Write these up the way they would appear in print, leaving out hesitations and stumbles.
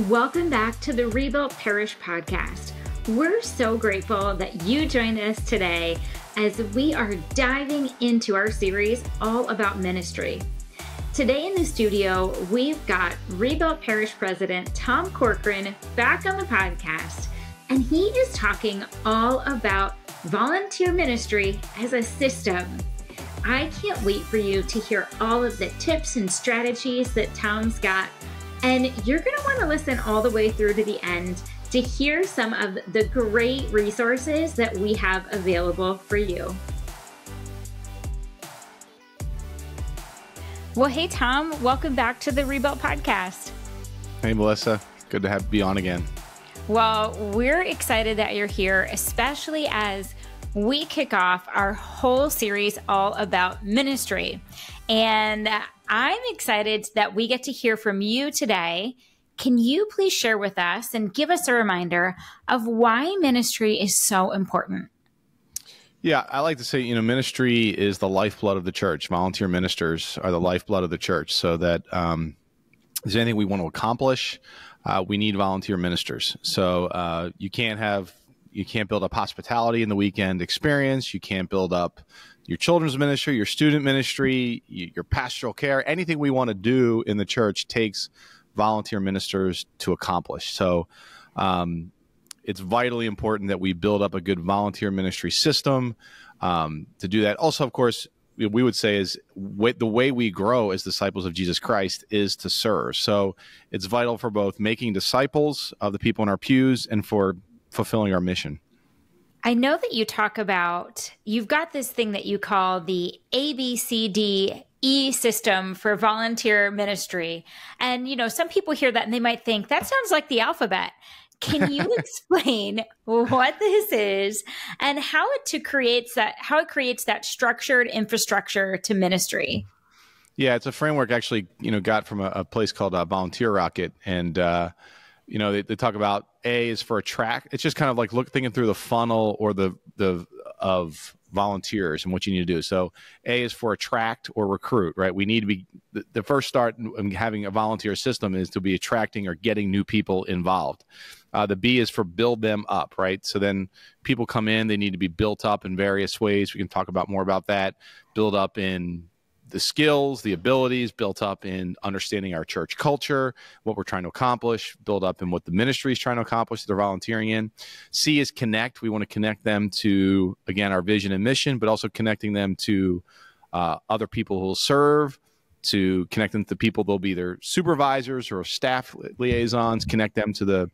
Welcome back to the Rebuilt Parish podcast. We're so grateful that you joined us today as we are diving into our series all about ministry. Today in the studio, we've got Rebuilt Parish President Tom Corcoran back on the podcast, and he is talking all about volunteer ministry as a system. I can't wait for you to hear all of the tips and strategies that Tom's got. And you're going to want to listen all the way through to the end to hear some of the great resources that we have available for you. Well, hey, Tom, welcome back to the Rebuilt podcast. Hey, Melissa. Good to be on again. Well, we're excited that you're here, especially as we kick off our whole series all about ministry. And I'm excited that we get to hear from you today. Can you please share with us and give us a reminder of why ministry is so important? Yeah, I like to say, ministry is the lifeblood of the church. Volunteer ministers are the lifeblood of the church, so that if there's anything we want to accomplish, we need volunteer ministers. So you can't build up hospitality in the weekend experience. You can't build up your children's ministry, your student ministry, your pastoral care. Anything we want to do in the church takes volunteer ministers to accomplish. So it's vitally important that we build up a good volunteer ministry system to do that. Also, of course, we would say is the way we grow as disciples of Jesus Christ is to serve. So it's vital for both making disciples of the people in our pews and for fulfilling our mission. I know that you talk about, you've got this thing that you call the ABCDE system for volunteer ministry. And, some people hear that and they might think that sounds like the alphabet. Can you explain what this is and how it creates that structured infrastructure to ministry? Yeah, it's a framework actually, got from a place called Volunteer Rocket. And, they talk about A is for attract. It's just kind of like thinking through the funnel or of volunteers and what you need to do. So A is for attract or recruit, right? We need to be the first start in having a volunteer system is to be attracting or getting new people involved. The B is for build them up, right? So then people come in, they need to be built up in various ways. We can talk about more about that. Build up in the skills, the abilities, built up in understanding our church culture, what we're trying to accomplish, build up in what the ministry is trying to accomplish that they're volunteering in. C is connect. We want to connect them to, again, our vision and mission, but also connecting them to other people who will serve, to connect them to people they'll be their supervisors or staff liaisons, connect them to the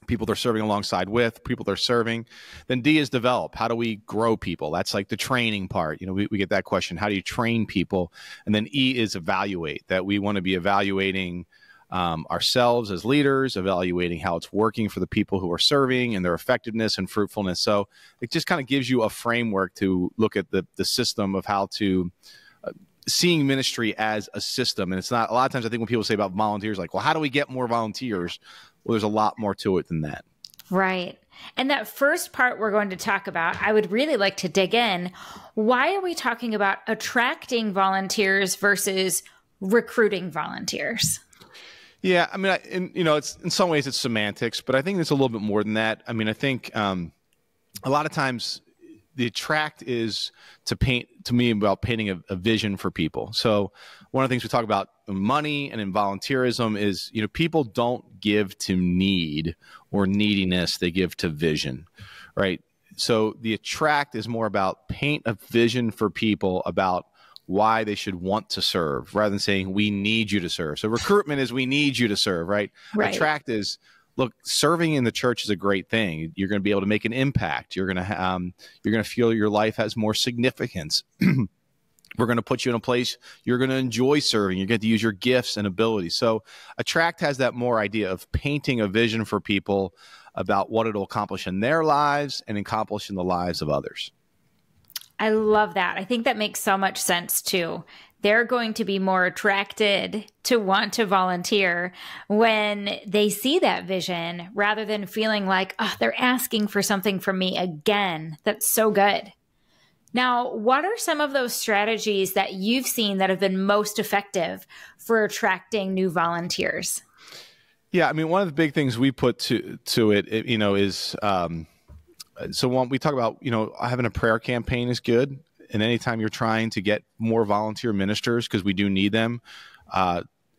people they're serving alongside with, people they're serving. Then D is develop. How do we grow people? That's like the training part. We get that question. How do you train people? And then E is evaluate, that we want to be evaluating ourselves as leaders, evaluating how it's working for the people who are serving and their effectiveness and fruitfulness. So it just kind of gives you a framework to look at the system of how to seeing ministry as a system. And it's not, a lot of times I think when people say about volunteers, like, well, how do we get more volunteers? Well, there's a lot more to it than that. Right. And that first part we're going to talk about, I would really like to dig in. Why are we talking about attracting volunteers versus recruiting volunteers? Yeah, I mean, it's in some ways it's semantics, but I think it's a little bit more than that. I mean, I think a lot of times the attract is to me about painting a vision for people. So one of the things we talk about in money and in volunteerism is, people don't give to need or neediness, they give to vision, right? So the attract is more about paint a vision for people about why they should want to serve rather than saying we need you to serve. So recruitment is we need you to serve, right? Attract is, look, serving in the church is a great thing. You're going to be able to make an impact. You're going to feel your life has more significance. We're going to put you in a place you're going to enjoy serving. You get to use your gifts and abilities. So attract has that more idea of painting a vision for people about what it'll accomplish in their lives and accomplish in the lives of others. I love that. I think that makes so much sense too. They're going to be more attracted to want to volunteer when they see that vision rather than feeling like, oh, they're asking for something from me again. That's so good. Now, what are some of those strategies that you've seen that have been most effective for attracting new volunteers? Yeah, I mean, one of the big things we put to it, is so when we talk about, having a prayer campaign is good. And anytime you're trying to get more volunteer ministers, because we do need them,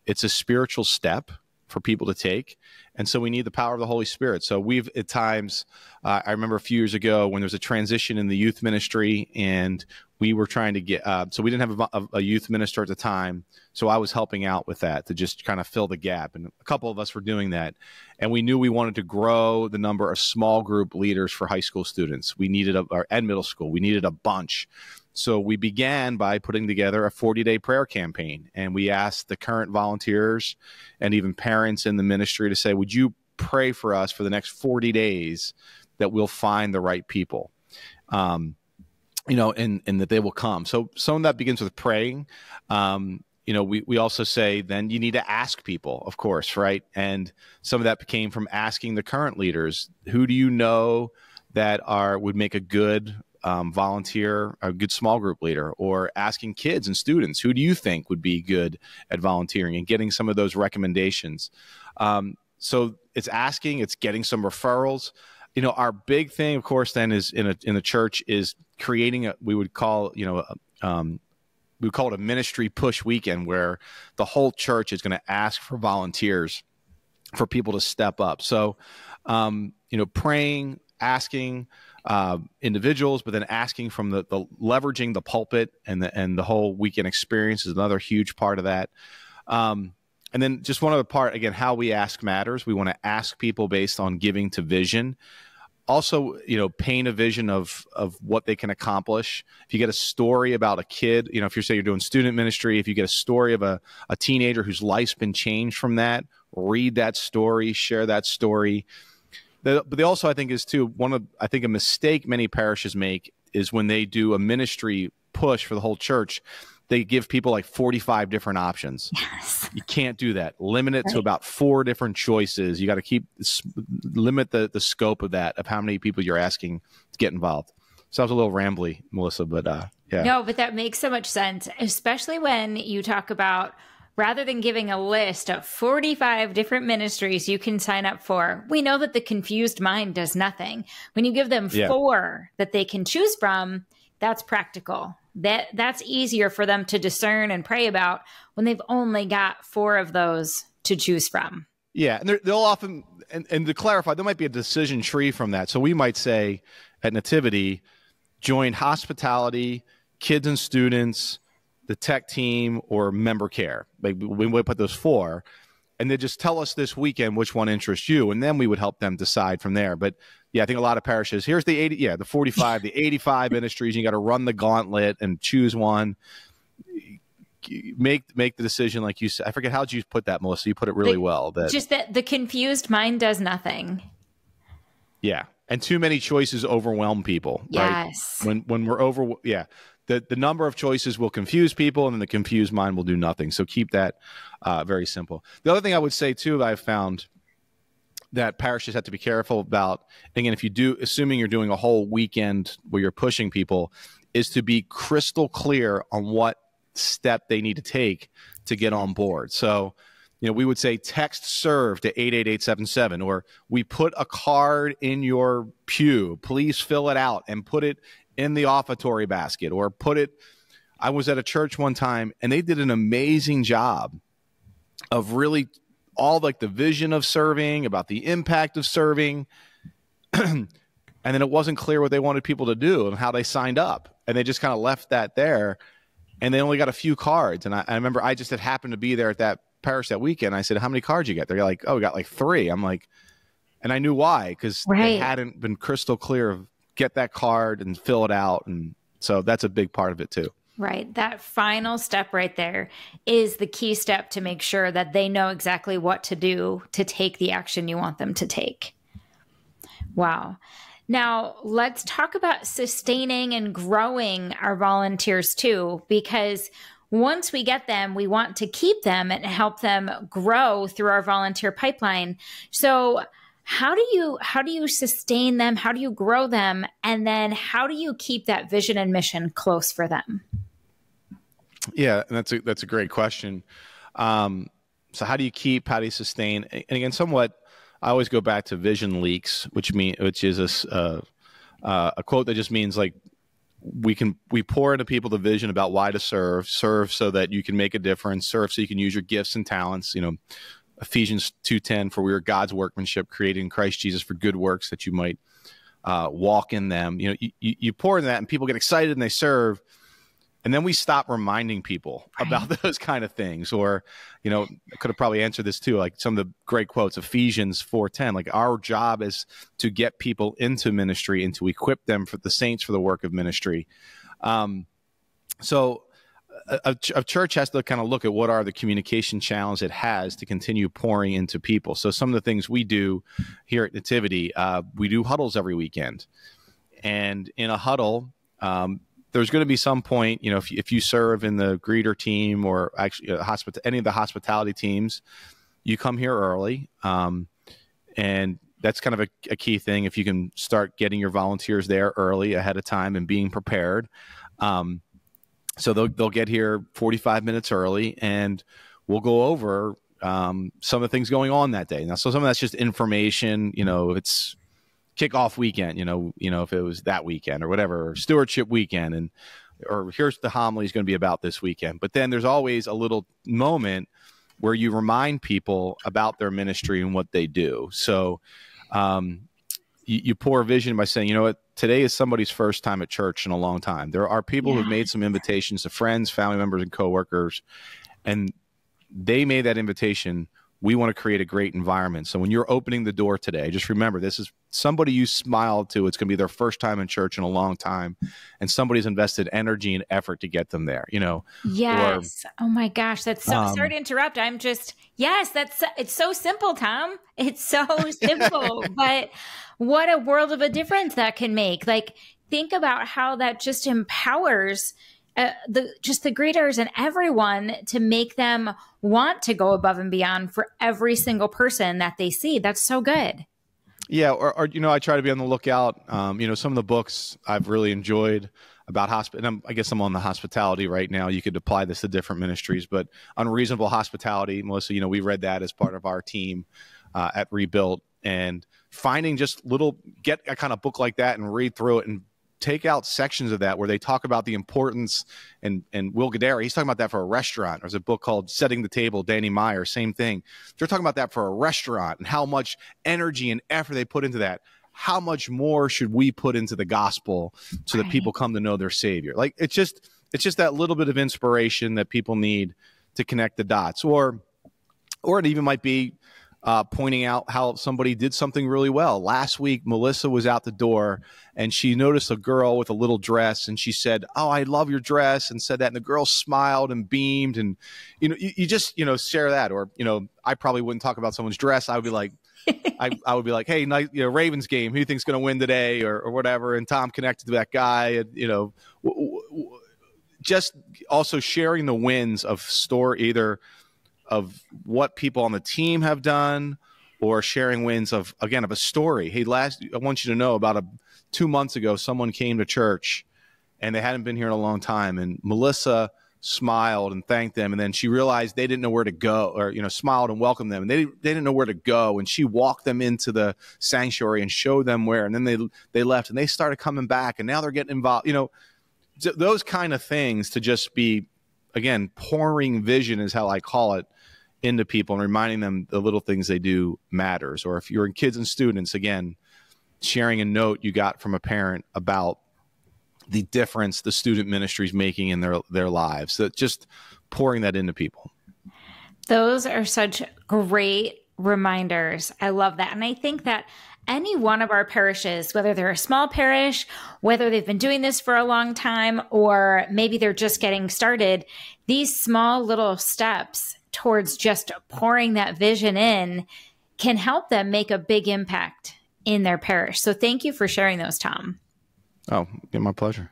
it's a spiritual step for people to take. And so we need the power of the Holy Spirit. So we've at times, I remember a few years ago when there was a transition in the youth ministry, and we were trying to get, so we didn't have a youth minister at the time. So I was helping out with that to just kind of fill the gap. And a couple of us were doing that. And we knew we wanted to grow the number of small group leaders for high school students. We needed, and middle school, we needed a bunch. So we began by putting together a 40-day prayer campaign. And we asked the current volunteers and even parents in the ministry to say, would you pray for us for the next 40 days that we'll find the right people? And that they will come. So some of that begins with praying. We also say then you need to ask people, of course, right? And some of that came from asking the current leaders, who do you know that would make a good volunteer, a good small group leader, or asking kids and students, who do you think would be good at volunteering, and getting some of those recommendations. So it's asking, it's getting some referrals. Our big thing, of course, then is in the church is creating we would call it a ministry push weekend, where the whole church is going to ask for volunteers, for people to step up. So, praying, asking individuals, but then asking from the leveraging the pulpit and the whole weekend experience is another huge part of that. And then just one other part, again, how we ask matters. We want to ask people based on giving to vision. Also, paint a vision of what they can accomplish. If you get a story about a kid, if you're saying you're doing student ministry, if you get a story of a teenager whose life's been changed from that, read that story, share that story. But they also, I think, is too, a mistake many parishes make is when they do a ministry push for the whole church, they give people like 45 different options. Yes. You can't do that. Limit it to about 4 different choices. You got to limit the scope of that, of how many people you're asking to get involved. So I was a little rambly, Melissa, but yeah. No, but that makes so much sense, especially when you talk about, rather than giving a list of 45 different ministries you can sign up for, we know that the confused mind does nothing. When you give them 4 that they can choose from, that's practical. That's easier for them to discern and pray about when they've only got 4 of those to choose from. Yeah, and they'll often, and to clarify, there might be a decision tree from that. So we might say at Nativity, join hospitality, kids and students, the tech team, or member care. Like, we would put those 4, and they just tell us this weekend which one interests you, and then we would help them decide from there. But yeah, I think a lot of parishes, here's the 45, the 85 ministries. You got to run the gauntlet and choose one. Make the decision, like you said. I forget, how'd you put that, Melissa? You put it really well. Just that the confused mind does nothing. Yeah, and too many choices overwhelm people. Yes. Right? When we're the number of choices will confuse people, and then the confused mind will do nothing. So keep that very simple. The other thing I would say too, I've found that parishes have to be careful about, again, if you do, assuming you're doing a whole weekend where you're pushing people, is to be crystal clear on what step they need to take to get on board. So, we would say text serve to 88877, or we put a card in your pew, please fill it out and put it in the offertory basket, or I was at a church one time and they did an amazing job of really all like the vision of serving, about the impact of serving. And then it wasn't clear what they wanted people to do and how they signed up. And they just kind of left that there, and they only got a few cards. And I remember I just had happened to be there at that parish that weekend. I said, how many cards you get? They're like, oh, we got like 3. I'm like, and I knew why, because they hadn't been crystal clear of get that card and fill it out. And so that's a big part of it too. Right. That final step right there is the key step to make sure that they know exactly what to do to take the action you want them to take. Wow. Now, let's talk about sustaining and growing our volunteers too, because once we get them, we want to keep them and help them grow through our volunteer pipeline. So how do you sustain them? How do you grow them? And then how do you keep that vision and mission close for them? Yeah, and that's a great question. So how do you keep, how do you sustain? And again, somewhat, I always go back to vision leaks, which is a quote that just means like, we pour into people the vision about why to serve so that you can make a difference, serve so you can use your gifts and talents. Ephesians 2:10, for we are God's workmanship, created in Christ Jesus for good works that you might walk in them. You pour into that and people get excited and they serve. And then we stop reminding people about those kind of things. Or, I could have probably answered this too, like some of the great quotes, Ephesians 4:10, like our job is to get people into ministry and to equip them for the saints for the work of ministry. So a church has to kind of look at what are the communication channels it has to continue pouring into people. So some of the things we do here at Nativity, we do huddles every weekend. And in a huddle, there's going to be some point, if you serve in the greeter team or actually any of the hospitality teams, you come here early. And that's kind of a key thing. If you can start getting your volunteers there early ahead of time and being prepared. So they'll get here 45 minutes early and we'll go over some of the things going on that day. Now, so some of that's just information, if it's kickoff weekend, if it was that weekend or whatever, or stewardship weekend, or here's the homily is going to be about this weekend. But then there's always a little moment where you remind people about their ministry and what they do. So you pour vision by saying, today is somebody's first time at church in a long time. There are people who've made some invitations to friends, family members, and coworkers, and they made that invitation. We want to create a great environment. So when you're opening the door today, just remember, this is somebody you smiled to. It's going to be their first time in church in a long time. And somebody's invested energy and effort to get them there, Yes. Oh my gosh. That's so, sorry to interrupt. It's so simple, Tom. It's so simple, but what a world of a difference that can make. Like, think about how that just empowers the greeters and everyone to make them want to go above and beyond for every single person that they see. That's so good. Yeah. Or I try to be on the lookout. Some of the books I've really enjoyed about and I guess I'm on the hospitality right now. You could apply this to different ministries, but Unreasonable Hospitality, Melissa, we read that as part of our team at Rebuilt, and finding just get a kind of book like that and read through it and take out sections of that where they talk about the importance, and Will Guidara, he's talking about that for a restaurant. There's a book called Setting the Table, Danny Meyer, same thing. They're talking about that for a restaurant and how much energy and effort they put into that. How much more should we put into the gospel so that people come to know their Savior? Like, it's just that little bit of inspiration that people need to connect the dots. Or it even might be pointing out how somebody did something really well. Last week, Melissa was out the door and she noticed a girl with a little dress, and she said, "Oh, I love your dress," and said that. And the girl smiled and beamed, and, you just, share that. Or, I probably wouldn't talk about someone's dress. I would be like, I would be like, "Hey, nice, Ravens game. Who do you think's going to win today?" or whatever. And Tom connected to that guy, and, just also sharing the wins of either of what people on the team have done, or sharing wins of a story. Hey, I want you to know about 2 months ago, someone came to church and they hadn't been here in a long time. And Melissa smiled and thanked them. And then she realized they didn't know where to go, or, smiled and welcomed them. And they didn't know where to go. And she walked them into the sanctuary and showed them where. And then they left and they started coming back, and now they're getting involved. Those kind of things, to just be, again, pouring vision is how I call it, into people and reminding them the little things they do matters. Or if you're in kids and students, again, sharing a note you got from a parent about the difference the student ministry is making in their lives. So just pouring that into people. Those are such great reminders. I love that. And I think that any one of our parishes, whether they're a small parish, whether they've been doing this for a long time, or maybe they're just getting started, these small little steps towards just pouring that vision in can help them make a big impact in their parish. So thank you for sharing those, Tom. Oh, my pleasure.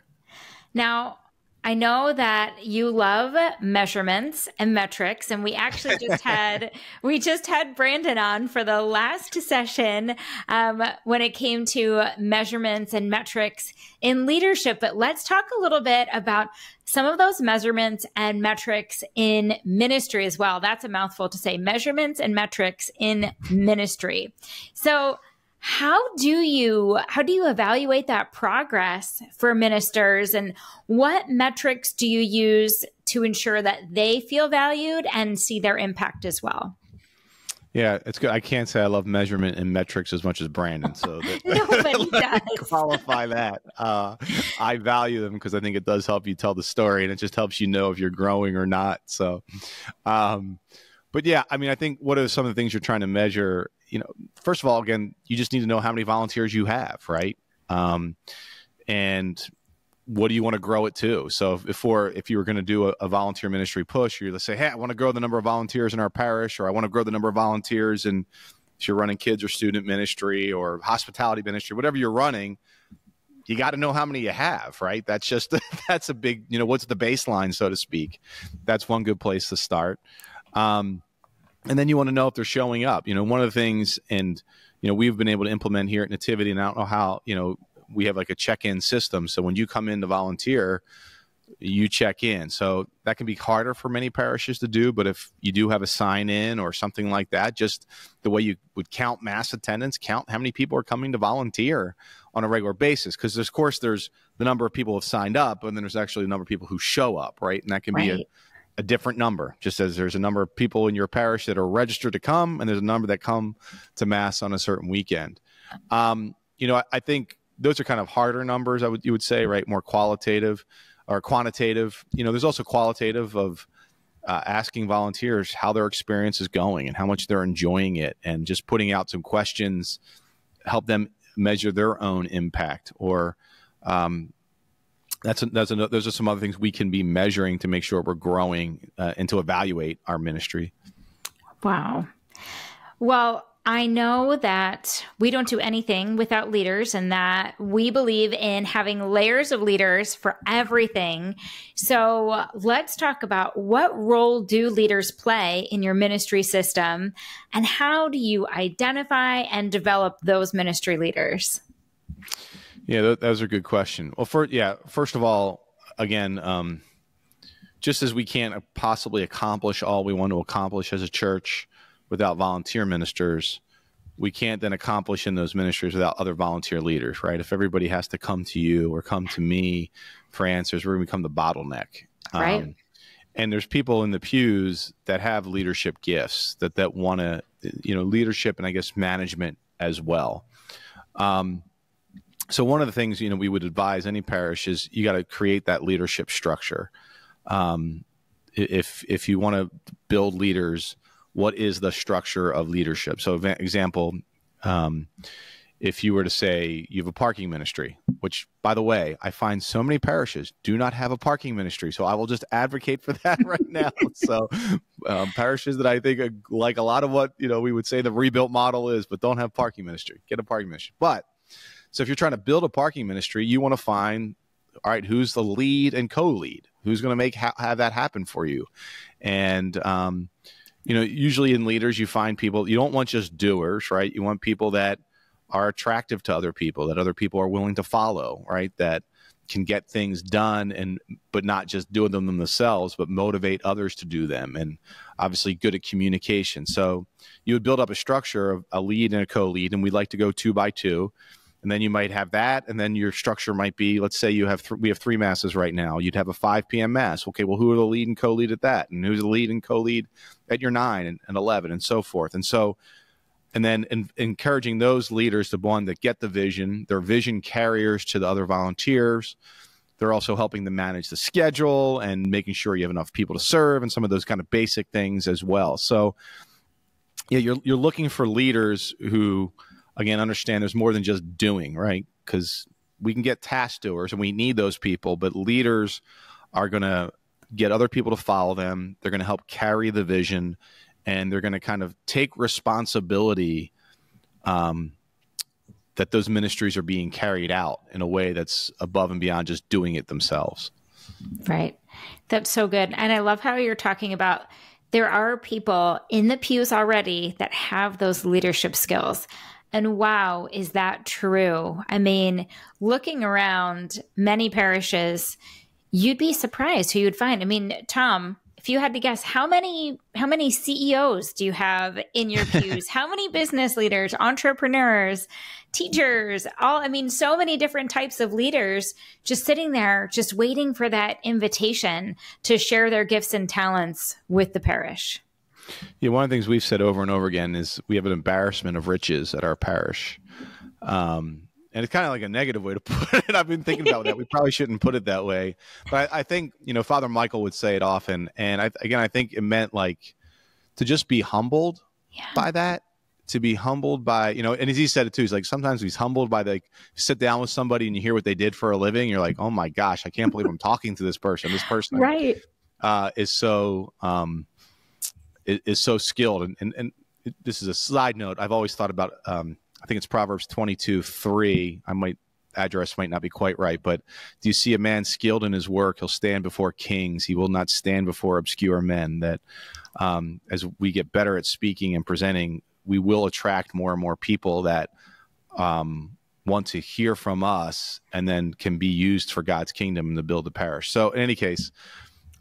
Now, I know that you love measurements and metrics, and we actually just had Brandon on for the last session when it came to measurements and metrics in leadership. But let's talk a little bit about some of those measurements and metrics in ministry as well. That's a mouthful to say, measurements and metrics in ministry. So how do you evaluate that progress for ministers, and what metrics do you use to ensure that they feel valued and see their impact as well? Yeah, it's good. I can't say I love measurement and metrics as much as Brandon, so Nobody does. Qualify that. I value them because I think it does help you tell the story, and it just helps you know if you're growing or not. So, but yeah, I mean, I think what are some of the things you're trying to measure? First of all, again, you just need to know how many volunteers you have, right? And what do you want to grow it to? So if you were going to do a volunteer ministry push, you're going to say, hey, I want to grow the number of volunteers in our parish, or I want to grow the number of volunteers. And if you're running kids or student ministry or hospitality ministry, whatever you're running, you got to know how many you have, right? That's a big, what's the baseline, so to speak. That's one good place to start. And then you want to know if they're showing up. One of the things, and, we've been able to implement here at Nativity, and I don't know how, we have like a check-in system. So when you come in to volunteer, you check in. So that can be harder for many parishes to do, but if you do have a sign-in or something like that, just the way you would count mass attendance, count how many people are coming to volunteer on a regular basis. Because, of course, there's the number of people who have signed up, and then there's actually a number of people who show up, right? And that can be a different number, just as there's a number of people in your parish that are registered to come, and there's a number that come to mass on a certain weekend. I think those are kind of harder numbers, you would say, right? More qualitative or quantitative. There's also qualitative of asking volunteers how their experience is going and how much they're enjoying it, and just putting out some questions, help them measure their own impact. Or those are some other things we can be measuring to make sure we're growing and to evaluate our ministry. Wow. Well, I know that we don't do anything without leaders, and that we believe in having layers of leaders for everything. So let's talk about, what role do leaders play in your ministry system, and how do you identify and develop those ministry leaders? Yeah, that was a good question. Well, first of all, again, just as we can't possibly accomplish all we want to accomplish as a church without volunteer ministers, we can't then accomplish in those ministries without other volunteer leaders, right? If everybody has to come to you or come to me for answers, we're going to become the bottleneck. Right. And there's people in the pews that have leadership gifts that want to, leadership and I guess management as well. So one of the things, we would advise any parish is you got to create that leadership structure. If you want to build leaders, what is the structure of leadership? So example, if you were to say you have a parking ministry, which, by the way, I find so many parishes do not have a parking ministry. So I will just advocate for that right now. So parishes that I think are like a lot of what, we would say the rebuilt model is, but don't have parking ministry, get a parking ministry. So if you're trying to build a parking ministry, you want to find, all right, who's the lead and co-lead? Who's going to have that happen for you? And, usually in leaders, you find people, you don't want just doers, right? You want people that are attractive to other people, that other people are willing to follow, right? That can get things done, but not just do them themselves, but motivate others to do them. And obviously good at communication. So you would build up a structure of a lead and a co-lead, and we'd like to go 2 by 2. And then you might have that, and then your structure might be, let's say we have 3 masses right now. You'd have a 5 p.m. mass. Okay, well, who are the lead and co-lead at that? And who's the lead and co-lead at your 9 and 11 and so forth? And then encouraging those leaders to, one, that get the vision. They're vision carriers to the other volunteers. They're also helping them manage the schedule and making sure you have enough people to serve and some of those kind of basic things as well. So yeah, you're looking for leaders who, again, understand there's more than just doing, right? Because we can get task doers and we need those people, but leaders are going to get other people to follow them. They're going to help carry the vision, and they're going to kind of take responsibility that those ministries are being carried out in a way that's above and beyond just doing it themselves. Right. That's so good. And I love how you're talking about there are people in the pews already that have those leadership skills. And wow, is that true? I mean, looking around many parishes, you'd be surprised who you'd find. I mean, Tom, if you had to guess, how many CEOs do you have in your pews? How many business leaders, entrepreneurs, teachers, so many different types of leaders just sitting there, just waiting for that invitation to share their gifts and talents with the parish. Yeah, one of the things we've said over and over again is we have an embarrassment of riches at our parish. And it's kind of like a negative way to put it. I've been thinking about that. We probably shouldn't put it that way. But I think, Father Michael would say it often. And I think it meant like to just be humbled by that, to be humbled by, and as he said it too, he's like, sometimes he's humbled by you sit down with somebody and you hear what they did for a living. You're like, oh my gosh, I can't believe I'm talking to this person. This person right. Is so skilled. And this is a side note. I've always thought about, I think it's Proverbs 22:3. Address might not be quite right, but do you see a man skilled in his work? He'll stand before kings. He will not stand before obscure men. That as we get better at speaking and presenting, we will attract more and more people that want to hear from us and then can be used for God's kingdom to build the parish. So in any case,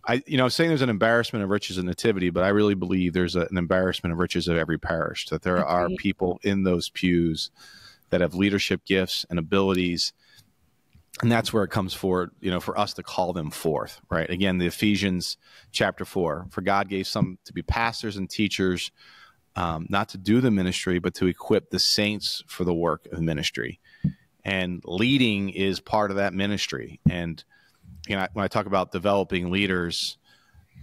I'm saying there's an embarrassment of riches in nativity, but I really believe there's an embarrassment of riches of every parish, that there are people in those pews that have leadership gifts and abilities. And that's where it comes forward, for us to call them forth, right? Again, the Ephesians chapter 4, for God gave some to be pastors and teachers, not to do the ministry, but to equip the saints for the work of ministry. And leading is part of that ministry. And when I talk about developing leaders,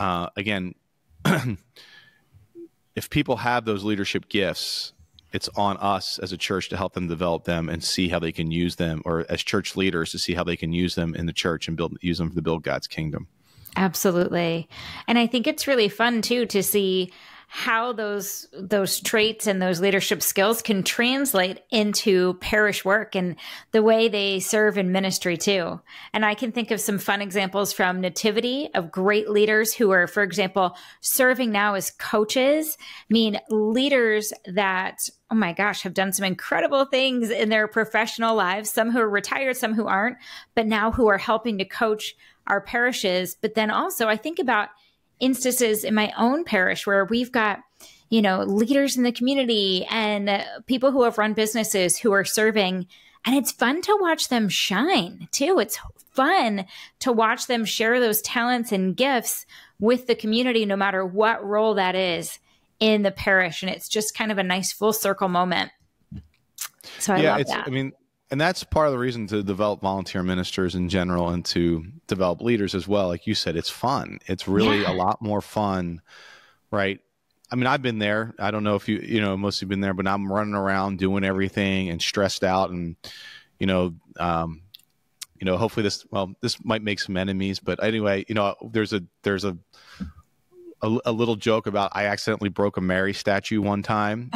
again, if people have those leadership gifts, it's on us as a church to help them develop them and see how they can use them, or as church leaders to see how they can use them in the church and use them to build God's kingdom. Absolutely. And I think it's really fun too to see how those traits and those leadership skills can translate into parish work and the way they serve in ministry too. And I can think of some fun examples from Nativity of great leaders who are, for example, serving now as coaches. I mean, leaders that, oh my gosh, have done some incredible things in their professional lives, some who are retired, some who aren't, but now who are helping to coach our parishes. But then also I think about instances in my own parish where we've got, leaders in the community and people who have run businesses who are serving. And it's fun to watch them shine too. It's fun to watch them share those talents and gifts with the community, no matter what role that is in the parish. And it's just kind of a nice full circle moment. So I love that. And that's part of the reason to develop volunteer ministers in general and to develop leaders as well. Like you said, it's fun. It's really a lot more fun, right? I've been there. I don't know if most of you have been there, but I'm running around doing everything and stressed out. And, hopefully this might make some enemies. But anyway, there's a little joke about I accidentally broke a Mary statue one time.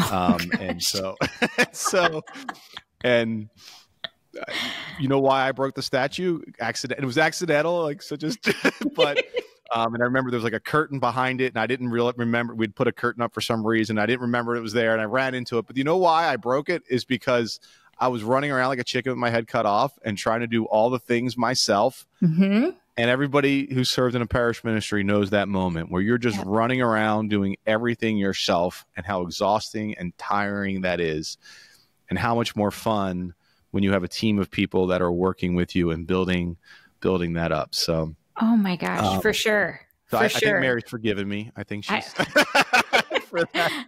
And you know why I broke the statue? It was accidental, but and I remember there was like a curtain behind it, and I didn't really remember we'd put a curtain up for some reason. I didn't remember it was there, and I ran into it. But you know why I broke it is because I was running around like a chicken with my head cut off and trying to do all the things myself. Mm-hmm. And everybody who served in a parish ministry knows that moment where you're just running around doing everything yourself, and how exhausting and tiring that is, and how much more fun when you have a team of people that are working with you and building that up. So, oh my gosh, for sure. So I think Mary's forgiven me. I think she's for that.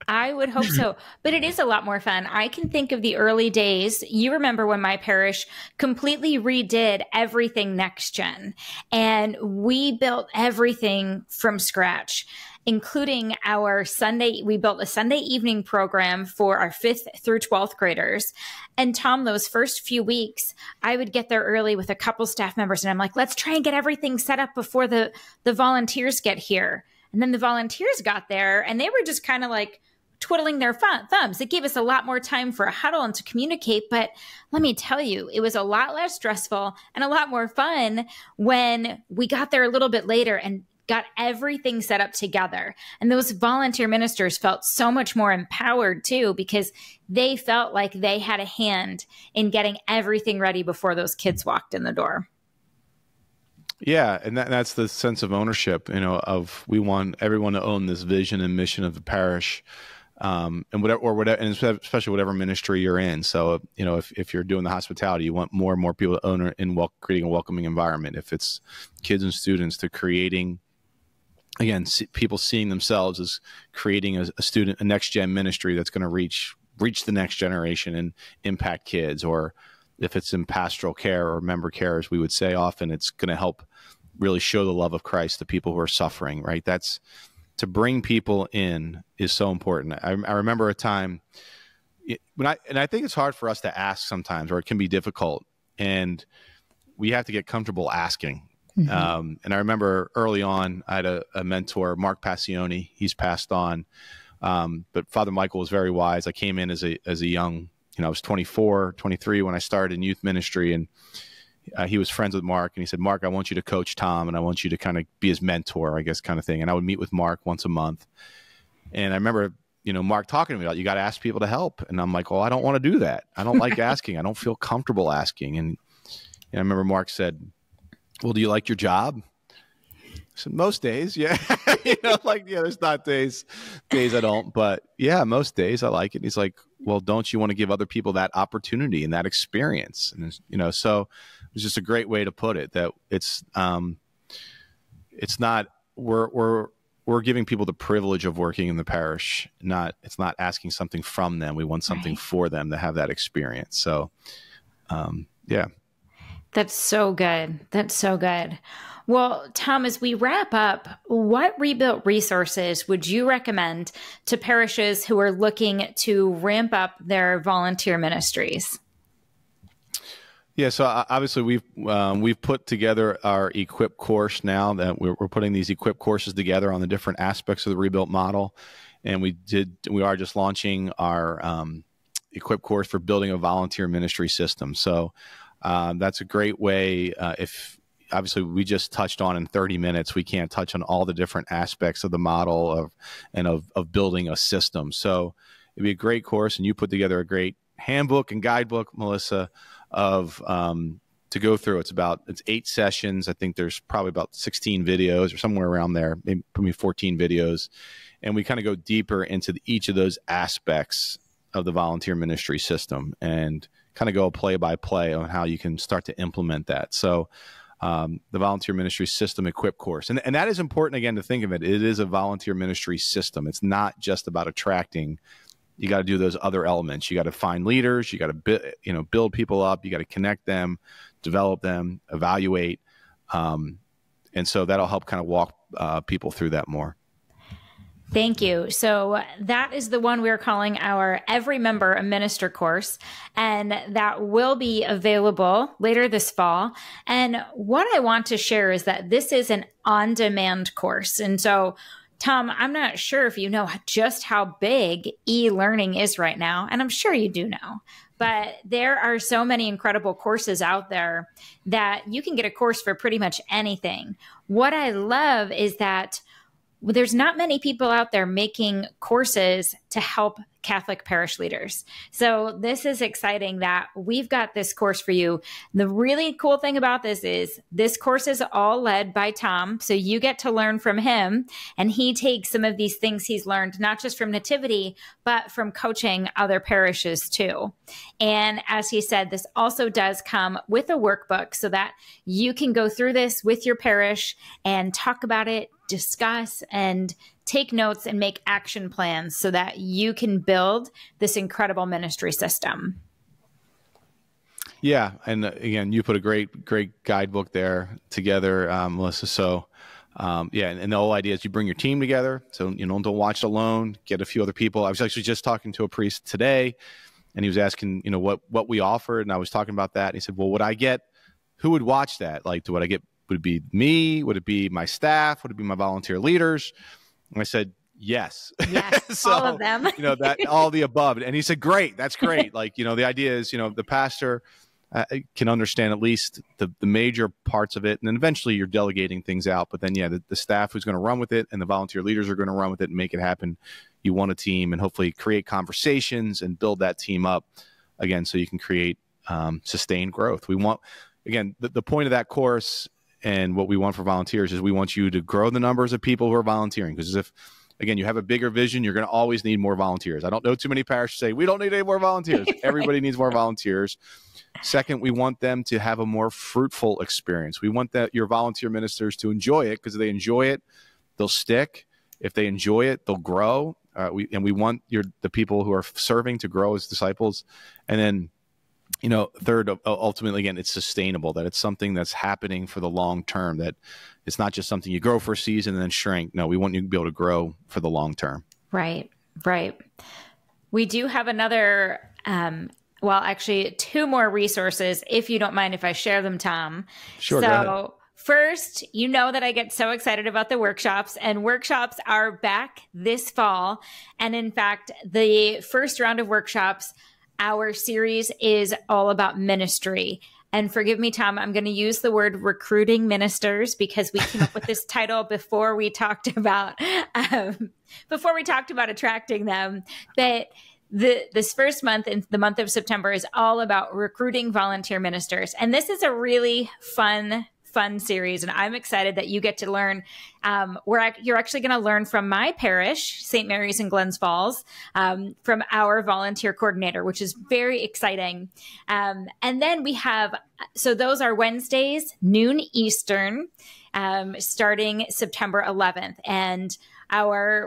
I would hope so. But it is a lot more fun. I can think of the early days. You remember when my parish completely redid everything next gen, and we built everything from scratch, including our Sunday. We built a Sunday evening program for our 5th through 12th graders. And Tom, those first few weeks, I would get there early with a couple staff members, and I'm like, let's try and get everything set up before the volunteers get here. And then the volunteers got there, and they were just kind of like twiddling their thumbs. It gave us a lot more time for a huddle and to communicate. But let me tell you, it was a lot less stressful and a lot more fun when we got there a little bit later and got everything set up together. And those volunteer ministers felt so much more empowered too, because they felt like they had a hand in getting everything ready before those kids walked in the door. Yeah, and that's the sense of ownership, of we want everyone to own this vision and mission of the parish, and whatever, and especially whatever ministry you're in. So, if you're doing the hospitality, you want more and more people to own it in creating a welcoming environment. If it's kids and students, to creating, again, people seeing themselves as creating a next gen ministry that's going to reach the next generation and impact kids. Or if it's in pastoral care or member care, as we would say often, it's going to help really show the love of Christ to people who are suffering, right? That's to bring people in is so important. I remember a time and I think it's hard for us to ask sometimes, or it can be difficult, and we have to get comfortable asking. Mm-hmm. And I remember early on, I had a mentor, Mark Passione. He's passed on. But Father Michael was very wise. I came in as a young, I was 24, 23 when I started in youth ministry, and he was friends with Mark, and he said, Mark, I want you to coach Tom, and I want you to kind of be his mentor, I guess, kind of thing. And I would meet with Mark once a month. And I remember, Mark talking to me about, you got to ask people to help. And I'm like, well, I don't want to do that. I don't like asking. I don't feel comfortable asking. And I remember Mark said, well, do you like your job? I said, most days, yeah. There's not days I don't, but yeah, most days I like it. And he's like, well, don't you want to give other people that opportunity and that experience? And, so it was just a great way to put it, that it's not, we're giving people the privilege of working in the parish. It's not asking something from them. We want something for them to have that experience. So, yeah. That's so good. That's so good. Well, Tom, as we wrap up, what rebuilt resources would you recommend to parishes who are looking to ramp up their volunteer ministries? Yeah, so obviously we've put together our Equip course now, that we're putting these Equip courses together on the different aspects of the rebuilt model. And we are just launching our Equip course for building a volunteer ministry system. So that's a great way. If obviously we just touched on in 30 minutes, we can't touch on all the different aspects of the model of building a system. So it'd be a great course, and you put together a great handbook and guidebook, Melissa, of to go through. It's 8 sessions. I think there's probably about 16 videos or somewhere around there, maybe 14 videos. And we kind of go deeper into each of those aspects of the volunteer ministry system and kind of go play by play on how you can start to implement that. So the volunteer ministry system Equip course. And that is important, again, to think of it. It is a volunteer ministry system. It's not just about attracting. You got to do those other elements. You got to find leaders. You got to build people up. You got to connect them, develop them, evaluate. And so that'll help kind of walk people through that more. Thank you. So that is the one we're calling our Every Member a Minister course, and that will be available later this fall. And what I want to share is that this is an on-demand course. And so, Tom, I'm not sure if you know just how big e-learning is right now, and I'm sure you do know. But there are so many incredible courses out there that you can get a course for pretty much anything. What I love is that there's not many people out there making courses to help Catholic parish leaders. So this is exciting that we've got this course for you. The really cool thing about this is this course is all led by Tom. So you get to learn from him, and he takes some of these things he's learned, not just from Nativity, but from coaching other parishes too. And as he said, this also does come with a workbook so that you can go through this with your parish and talk about it, discuss, and take notes and make action plans so that you can build this incredible ministry system. Yeah. And again, you put a great guidebook there together, Melissa. So, yeah. And the whole idea is you bring your team together. So, don't watch it alone, get a few other people. I was actually just talking to a priest today, and he was asking, what we offered. And I was talking about that. And he said, well, who would watch that? Like, would it be me? Would it be my staff? Would it be my volunteer leaders? And I said, Yes. Yes, So, all of them. that all the above. And he said, great, that's great. Like, the idea is, the pastor can understand at least the major parts of it. And then eventually you're delegating things out. But then, the staff who's going to run with it and the volunteer leaders are going to run with it and make it happen. You want a team and hopefully create conversations and build that team up again, so you can create sustained growth. We want, again, the point of that course and what we want for volunteers is we want you to grow the numbers of people who are volunteering. Because if, again, you have a bigger vision, you're going to always need more volunteers. I don't know too many parishes say, we don't need any more volunteers. Everybody needs more volunteers. Second, we want them to have a more fruitful experience. We want your volunteer ministers to enjoy it, because if they enjoy it, they'll stick. If they enjoy it, they'll grow. We want the people who are serving to grow as disciples. And then, third, ultimately, again, it's sustainable, that it's something that's happening for the long term, that it's not just something you grow for a season and then shrink. No, we want you to be able to grow for the long term. Right. We do have another, actually 2 more resources, if you don't mind if I share them, Tom. Sure, go ahead. First, that I get so excited about the workshops, and workshops are back this fall. And in fact, the first round of workshops, our series is all about ministry. And forgive me, Tom, I'm going to use the word recruiting ministers, because we came up with this title before we talked about attracting them. But this first month, in the month of September, is all about recruiting volunteer ministers. And this is a really fun series. And I'm excited that you get to learn. You're actually going to learn from my parish, St. Mary's in Glens Falls, from our volunteer coordinator, which is very exciting. And then we have, so those are Wednesdays, noon Eastern, starting September 11th. And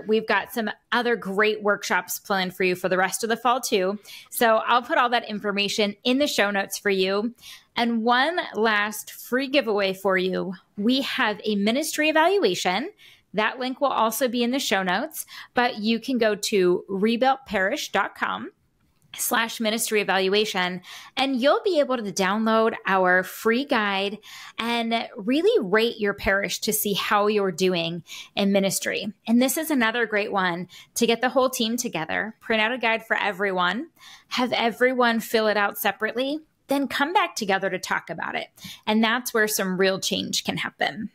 we've got some other great workshops planned for you for the rest of the fall too. So I'll put all that information in the show notes for you. And one last free giveaway for you. We have a ministry evaluation. That link will also be in the show notes, but you can go to rebuiltparish.com/ministry evaluation, and you'll be able to download our free guide and really rate your parish to see how you're doing in ministry. And this is another great one to get the whole team together, print out a guide for everyone, have everyone fill it out separately, then come back together to talk about it. And that's where some real change can happen.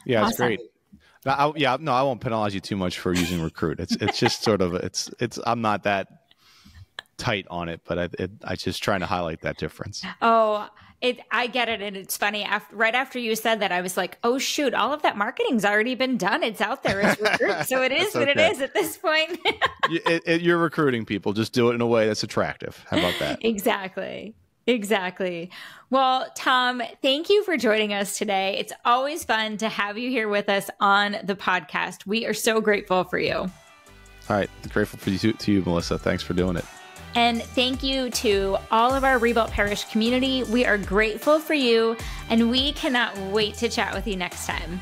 Yeah, it's great. I won't penalize you too much for using Recruit. It's just sort of, I'm not that tight on it, but I just trying to highlight that difference. Oh, I get it. And it's funny. Right after you said that, I was like, oh, shoot, all of that marketing's already been done. It's out there. It's Recruit. So it is what it is at this point. You're recruiting people. Just do it in a way that's attractive. How about that? Exactly. Well, Tom, thank you for joining us today. It's always fun to have you here with us on the podcast. We are so grateful for you. All right. Grateful for you, Melissa. Thanks for doing it. And thank you to all of our Rebuilt Parish community. We are grateful for you, and we cannot wait to chat with you next time.